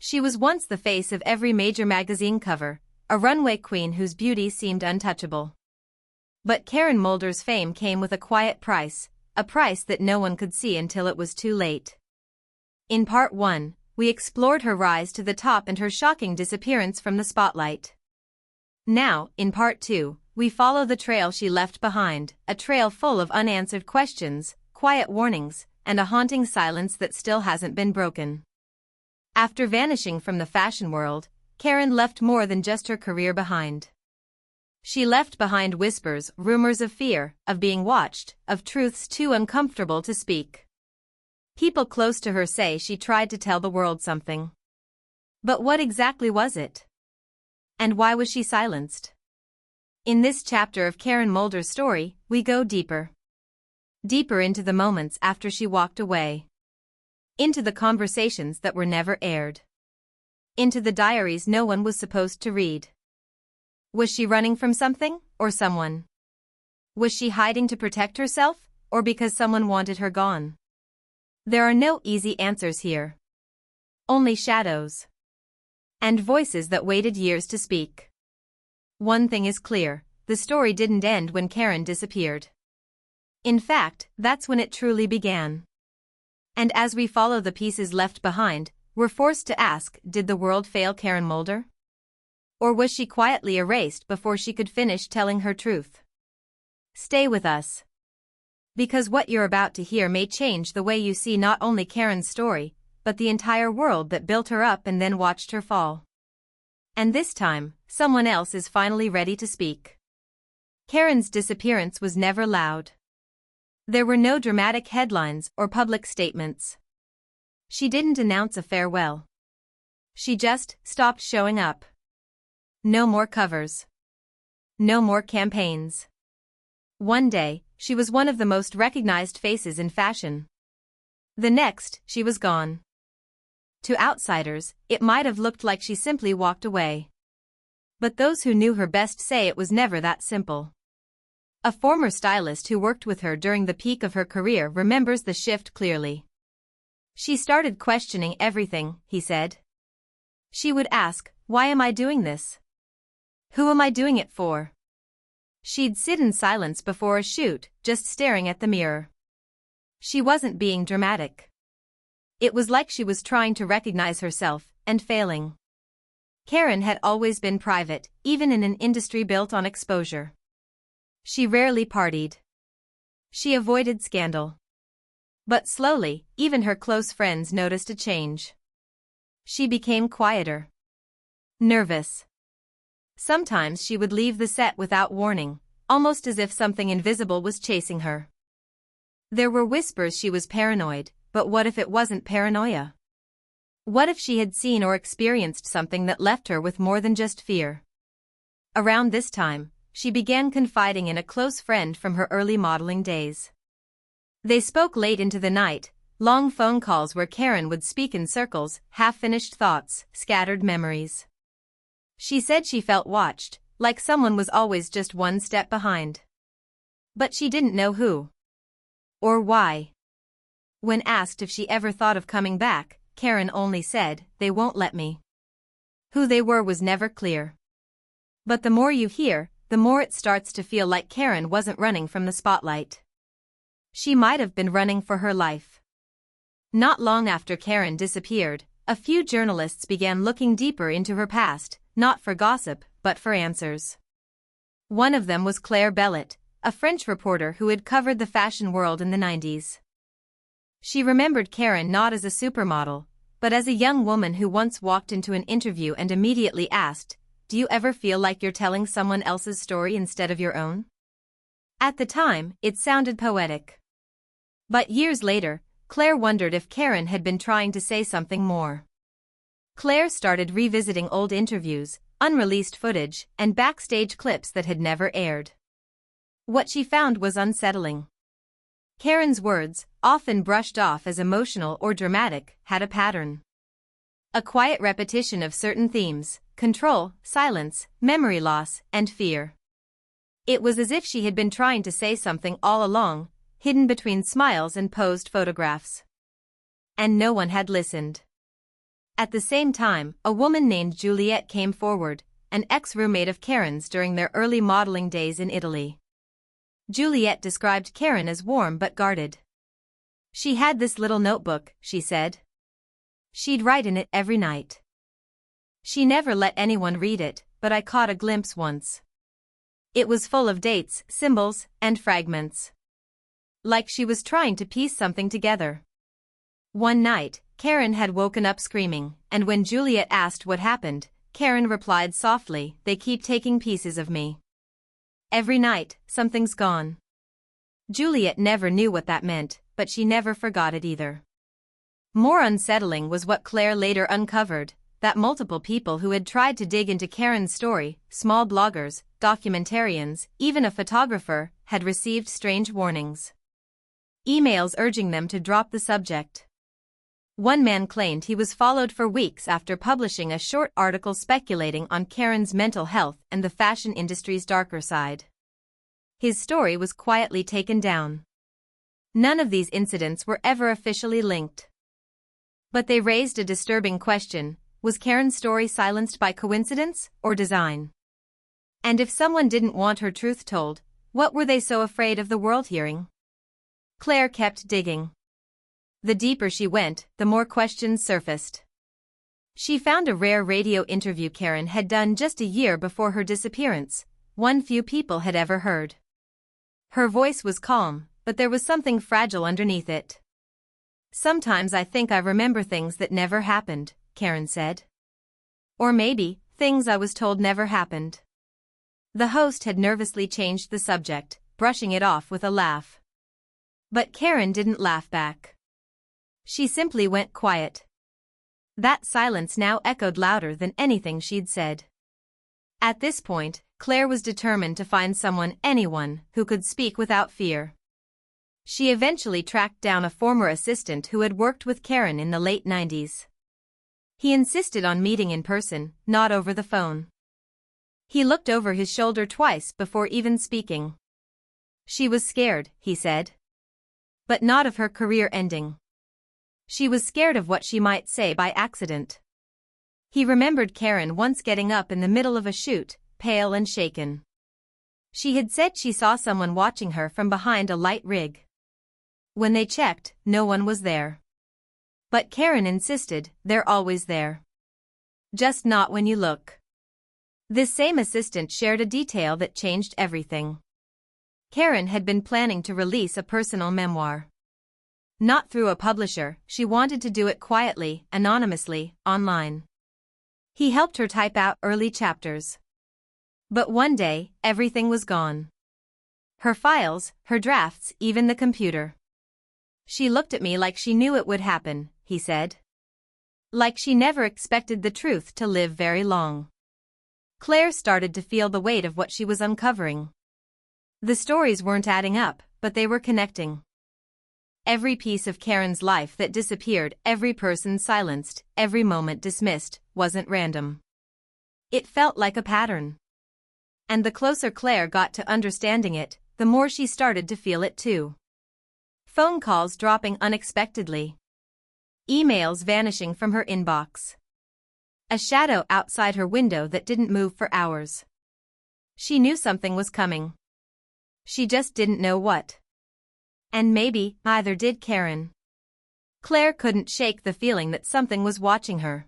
She was once the face of every major magazine cover, a runway queen whose beauty seemed untouchable. But Karen Mulder's fame came with a quiet price, a price that no one could see until it was too late. In Part 1, we explored her rise to the top and her shocking disappearance from the spotlight. Now, in Part 2, we follow the trail she left behind, a trail full of unanswered questions, quiet warnings, and a haunting silence that still hasn't been broken. After vanishing from the fashion world, Karen left more than just her career behind. She left behind whispers, rumors of fear, of being watched, of truths too uncomfortable to speak. People close to her say she tried to tell the world something. But what exactly was it? And why was she silenced? In this chapter of Karen Mulder's story, we go deeper. Deeper into the moments after she walked away. Into the conversations that were never aired. Into the diaries no one was supposed to read. Was she running from something, or someone? Was she hiding to protect herself, or because someone wanted her gone? There are no easy answers here. Only shadows. And voices that waited years to speak. One thing is clear, the story didn't end when Karen disappeared. In fact, that's when it truly began. And as we follow the pieces left behind, we're forced to ask, did the world fail Karen Mulder? Or was she quietly erased before she could finish telling her truth? Stay with us. Because what you're about to hear may change the way you see not only Karen's story, but the entire world that built her up and then watched her fall. And this time, someone else is finally ready to speak. Karen's disappearance was never loud. There were no dramatic headlines or public statements. She didn't announce a farewell. She just stopped showing up. No more covers. No more campaigns. One day, she was one of the most recognized faces in fashion. The next, she was gone. To outsiders, it might have looked like she simply walked away. But those who knew her best say it was never that simple. A former stylist who worked with her during the peak of her career remembers the shift clearly. She started questioning everything, he said. She would ask, why am I doing this? Who am I doing it for? She'd sit in silence before a shoot, just staring at the mirror. She wasn't being dramatic. It was like she was trying to recognize herself, and failing. Karen had always been private, even in an industry built on exposure. She rarely partied. She avoided scandal. But slowly, even her close friends noticed a change. She became quieter. Nervous. Sometimes she would leave the set without warning, almost as if something invisible was chasing her. There were whispers she was paranoid, but what if it wasn't paranoia? What if she had seen or experienced something that left her with more than just fear? Around this time, she began confiding in a close friend from her early modeling days. They spoke late into the night, long phone calls where Karen would speak in circles, half-finished thoughts, scattered memories. She said she felt watched, like someone was always just one step behind. But she didn't know who. Or why. When asked if she ever thought of coming back, Karen only said, they won't let me. Who they were was never clear. But the more you hear, the more it starts to feel like Karen wasn't running from the spotlight. She might have been running for her life. Not long after Karen disappeared, a few journalists began looking deeper into her past, not for gossip, but for answers. One of them was Claire Bellet, a French reporter who had covered the fashion world in the 90s. She remembered Karen not as a supermodel, but as a young woman who once walked into an interview and immediately asked, "Do you ever feel like you're telling someone else's story instead of your own?" At the time, it sounded poetic. But years later, Claire wondered if Karen had been trying to say something more. Claire started revisiting old interviews, unreleased footage, and backstage clips that had never aired. What she found was unsettling. Karen's words, often brushed off as emotional or dramatic, had a pattern. A quiet repetition of certain themes: control, silence, memory loss, and fear. It was as if she had been trying to say something all along, hidden between smiles and posed photographs. And no one had listened. At the same time, a woman named Juliet came forward, an ex-roommate of Karen's during their early modeling days in Italy. Juliet described Karen as warm but guarded. She had this little notebook, she said. She'd write in it every night. She never let anyone read it, but I caught a glimpse once. It was full of dates, symbols, and fragments. Like she was trying to piece something together. One night, Karen had woken up screaming, and when Juliet asked what happened, Karen replied softly, "They keep taking pieces of me. Every night, something's gone." Juliet never knew what that meant, but she never forgot it either. More unsettling was what Claire later uncovered, that multiple people who had tried to dig into Karen's story, small bloggers, documentarians, even a photographer, had received strange warnings. Emails urging them to drop the subject. One man claimed he was followed for weeks after publishing a short article speculating on Karen's mental health and the fashion industry's darker side. His story was quietly taken down. None of these incidents were ever officially linked. But they raised a disturbing question: was Karen's story silenced by coincidence or design? And if someone didn't want her truth told, what were they so afraid of the world hearing? Claire kept digging. The deeper she went, the more questions surfaced. She found a rare radio interview Karen had done just a year before her disappearance, one few people had ever heard. Her voice was calm, but there was something fragile underneath it. "Sometimes I think I remember things that never happened," Karen said. Or maybe, things I was told never happened. The host had nervously changed the subject, brushing it off with a laugh. But Karen didn't laugh back. She simply went quiet. That silence now echoed louder than anything she'd said. At this point, Claire was determined to find anyone, who could speak without fear. She eventually tracked down a former assistant who had worked with Karen in the late 90s. He insisted on meeting in person, not over the phone. He looked over his shoulder twice before even speaking. She was scared, he said. But not of her career ending. She was scared of what she might say by accident. He remembered Karen once getting up in the middle of a shoot, pale and shaken. She had said she saw someone watching her from behind a light rig. When they checked, no one was there. But Karen insisted, "They're always there. Just not when you look." This same assistant shared a detail that changed everything. Karen had been planning to release a personal memoir. Not through a publisher, she wanted to do it quietly, anonymously, online. He helped her type out early chapters. But one day, everything was gone. Her files, her drafts, even the computer. "She looked at me like she knew it would happen," he said. Like she never expected the truth to live very long. Claire started to feel the weight of what she was uncovering. The stories weren't adding up, but they were connecting. Every piece of Karen's life that disappeared, every person silenced, every moment dismissed, wasn't random. It felt like a pattern. And the closer Claire got to understanding it, the more she started to feel it too. Phone calls dropping unexpectedly. Emails vanishing from her inbox. A shadow outside her window that didn't move for hours. She knew something was coming. She just didn't know what. And maybe, neither did Karen. Claire couldn't shake the feeling that something was watching her.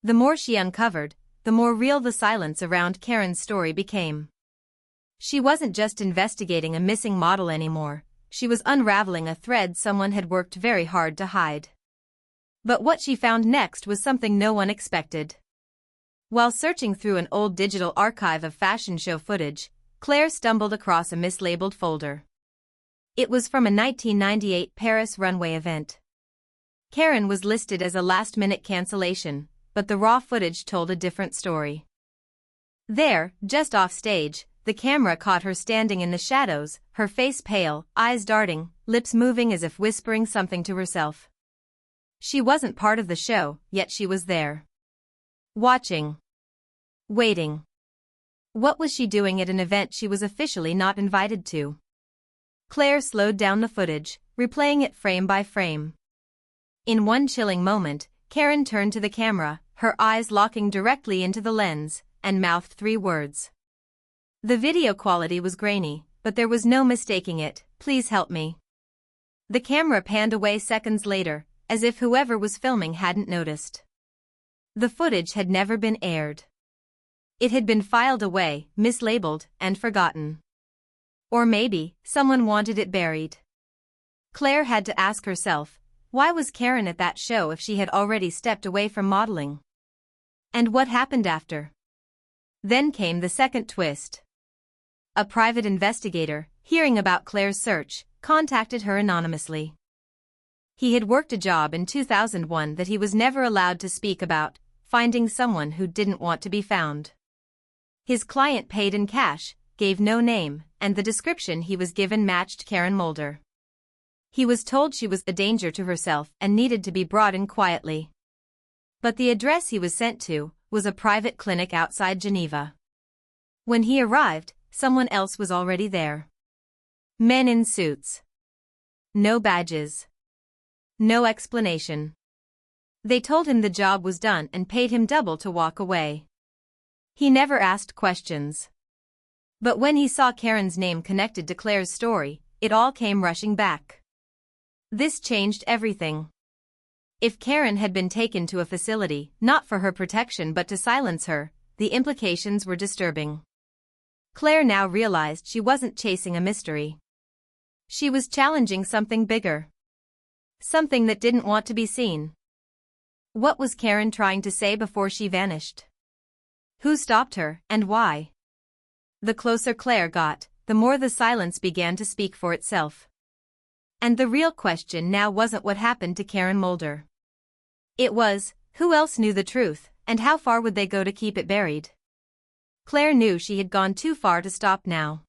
The more she uncovered, the more real the silence around Karen's story became. She wasn't just investigating a missing model anymore, she was unraveling a thread someone had worked very hard to hide. But what she found next was something no one expected. While searching through an old digital archive of fashion show footage, Claire stumbled across a mislabeled folder. It was from a 1998 Paris runway event. Karen was listed as a last-minute cancellation, but the raw footage told a different story. There, just off stage, the camera caught her standing in the shadows, her face pale, eyes darting, lips moving as if whispering something to herself. She wasn't part of the show, yet she was there. Watching. Waiting. What was she doing at an event she was officially not invited to? Claire slowed down the footage, replaying it frame by frame. In one chilling moment, Karen turned to the camera, her eyes locking directly into the lens, and mouthed 3 words. The video quality was grainy, but there was no mistaking it. Please help me. The camera panned away seconds later, as if whoever was filming hadn't noticed. The footage had never been aired. It had been filed away, mislabeled, and forgotten. Or maybe, someone wanted it buried. Claire had to ask herself, why was Karen at that show if she had already stepped away from modeling? And what happened after? Then came the second twist. A private investigator, hearing about Claire's search, contacted her anonymously. He had worked a job in 2001 that he was never allowed to speak about, finding someone who didn't want to be found. His client paid in cash, gave no name, and the description he was given matched Karen Mulder. He was told she was a danger to herself and needed to be brought in quietly. But the address he was sent to was a private clinic outside Geneva. When he arrived, someone else was already there. Men in suits. No badges. No explanation. They told him the job was done and paid him double to walk away. He never asked questions. But when he saw Karen's name connected to Claire's story, it all came rushing back. This changed everything. If Karen had been taken to a facility, not for her protection but to silence her, the implications were disturbing. Claire now realized she wasn't chasing a mystery. She was challenging something bigger. Something that didn't want to be seen. What was Karen trying to say before she vanished? Who stopped her, and why? The closer Claire got, the more the silence began to speak for itself. And the real question now wasn't what happened to Karen Mulder. It was, who else knew the truth, and how far would they go to keep it buried? Claire knew she had gone too far to stop now.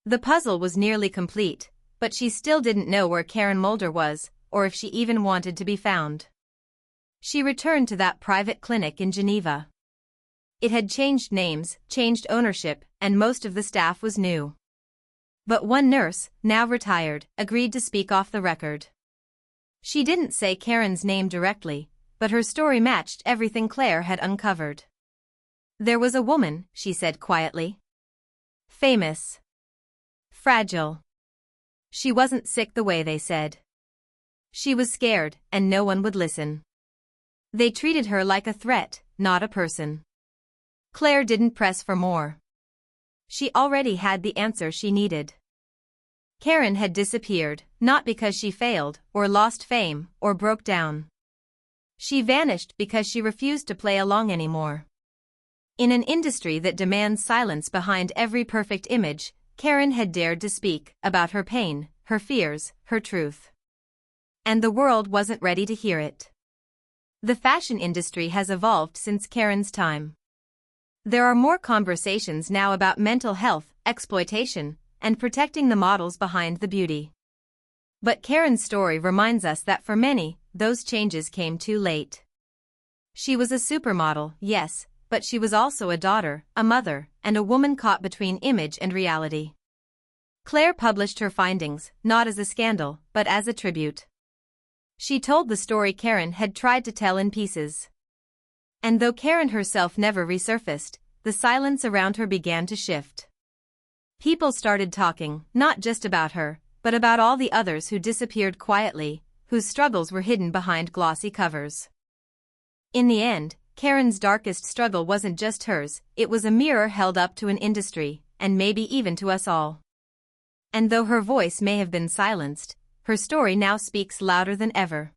The puzzle was nearly complete, but she still didn't know where Karen Mulder was, or if she even wanted to be found. She returned to that private clinic in Geneva. It had changed names, changed ownership, and most of the staff was new. But one nurse, now retired, agreed to speak off the record. She didn't say Karen's name directly, but her story matched everything Claire had uncovered. There was a woman, she said quietly. Famous. Fragile. She wasn't sick the way they said. She was scared, and no one would listen. They treated her like a threat, not a person. Claire didn't press for more. She already had the answer she needed. Karen had disappeared, not because she failed, or lost fame, or broke down. She vanished because she refused to play along anymore. In an industry that demands silence behind every perfect image, Karen had dared to speak about her pain, her fears, her truth. And the world wasn't ready to hear it. The fashion industry has evolved since Karen's time. There are more conversations now about mental health, exploitation, and protecting the models behind the beauty. But Karen's story reminds us that for many, those changes came too late. She was a supermodel, yes, but she was also a daughter, a mother, and a woman caught between image and reality. Claire published her findings, not as a scandal, but as a tribute. She told the story Karen had tried to tell in pieces. And though Karen herself never resurfaced, the silence around her began to shift. People started talking, not just about her, but about all the others who disappeared quietly, whose struggles were hidden behind glossy covers. In the end, Karen's darkest struggle wasn't just hers, it was a mirror held up to an industry, and maybe even to us all. And though her voice may have been silenced, her story now speaks louder than ever.